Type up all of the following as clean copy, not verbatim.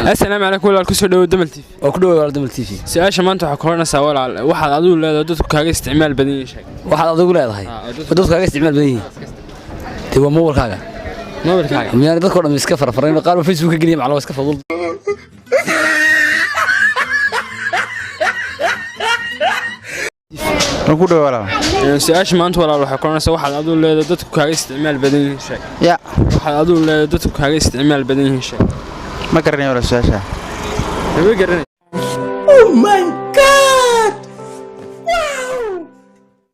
السلام عليكم ولا كسر دو دمل تي oo ku dhawaad Dhamel TV su'aasha maanta waxa koranaysa walaal waxaad adigu leedahay dadku kaaga isticmaal badan yihiin waxaad adigu leedahay dadku kaaga isticmaal badan yihiin tiwa mobilkaaga miyaan dadku dhan iska farfareen qaar Facebook ka geliya macluumaad iska fudud ku dhawaala su'aasha maanta walaal waxa koranaysa waxaad adigu leedahay dadku kaaga isticmaal badan yihiin ya waxaad adigu leedahay dadku kaaga isticmaal badan yihiin ma garanay wala su'aasha ma garanay oh my god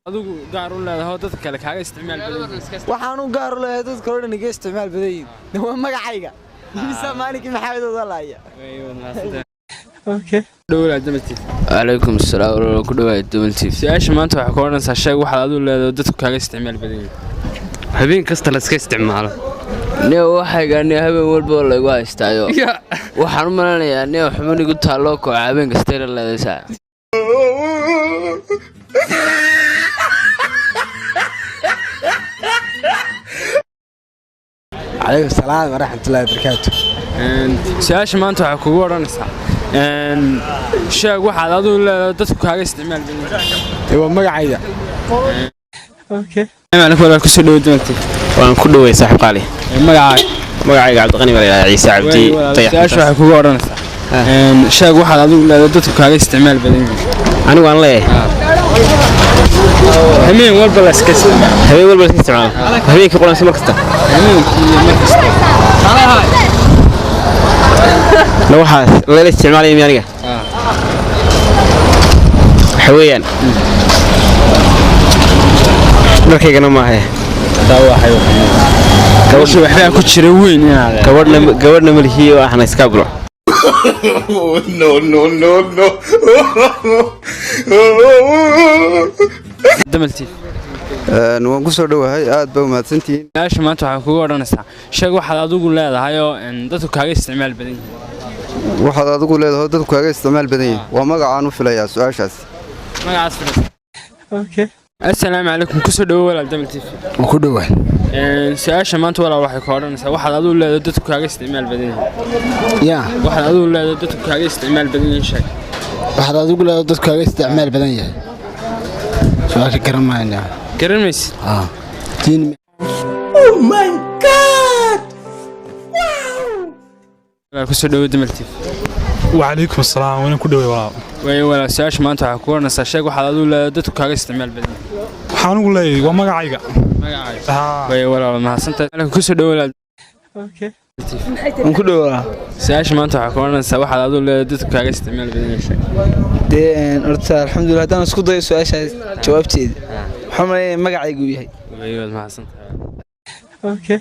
adigu gaar u leedahay dadka kale kaaga isticmaal badan waxaan u gaar u leeyahay dadka oo dhan iga isticmaal badan yihiin waa magacayga bisa maalinki maxamed oo laaya okay dhawaad Dhamel TV عليكم السلام ورحمة الله وبركاته. su'aasha maanta waxa koranaysa sheeg waxaad adigu leedahay dadku kaaga isticmaal badan yihiin habeen kasta la iska isticmaalo nee waxay gaarnay habeen walba oo lagu haystaayo waxaan u maleynayaa nee xubin igu taalo koox habeen kasta la leedahay عليكم السلام ورحمة الله وبركاته su'aasha maanta waxa kugu oranaysa sheeg waxaad adigu leedahay dadku kaaga isticmaal badan yihiin waa magacayga okay macnaheedu wala ku soo dhawaad waan ku dhaweey saaxiib qaali magacaaga Cabdi Qani wala Ciise Cabdi su'aasha waxa kugu oranaysa sheeg waxaad adigu leedahay dadku kaaga isticmaal badan yihiin anigu aan leeyahay habeen walba la iska isticmaalo habeenkii qoranaysa markasta لو حاس لا استعمال يميانية حويان مركي كنا ما هي داوا حيوان كوش وحنا كتشري وين يعني قورنا ملهي واحنا سكابلو no Dhamel TV waan ku soo dhawahay aad baa mahadsantiin su'aasha maanta waxa kugu oranaysa sheeg waxaad adigu leedahay oo dadku kaaga isticmaal badan yihiin waxaad adigu leedahay dadku kaaga isticmaal badan yihiin waa magacaan u filayaa su'aashaas magacaas okay السلام عليكم كسر دو Dhamel TV ku dhawaad su'aasha maanta walaal waxay ka oranaysaa waxaad adigu leedahay dadku kaaga isticmaal badan yihiin ya waxaad adigu leedahay dadku kaaga isticmaal badan yihiin sheeg waxaad adigu leedahay dadku kaaga isticmaal badan yahay su'aasha garamaynaa garanaysid oh my god wow ku soo dhawaad Dhamel TV وعليكم السلام وين كل دوي wala su'aasha maanta waxa ku oranaysaa sheeg waxaad adigu leedahay dadku kaaga isticmaal badan waxaan ugu leeyahay waa magacayga way wala ma hasantaa ku soo dhawaad okay ku dhawaad su'aasha maanta waxa ku oranaysaa waxaad adigu leedahay dadku kaaga isticmaal badan sheeg horta alxamdulillah hadaan isku dayo su'aashaas jawaabteeda waxaan magacaygu yahay way wala ma hasantaa okay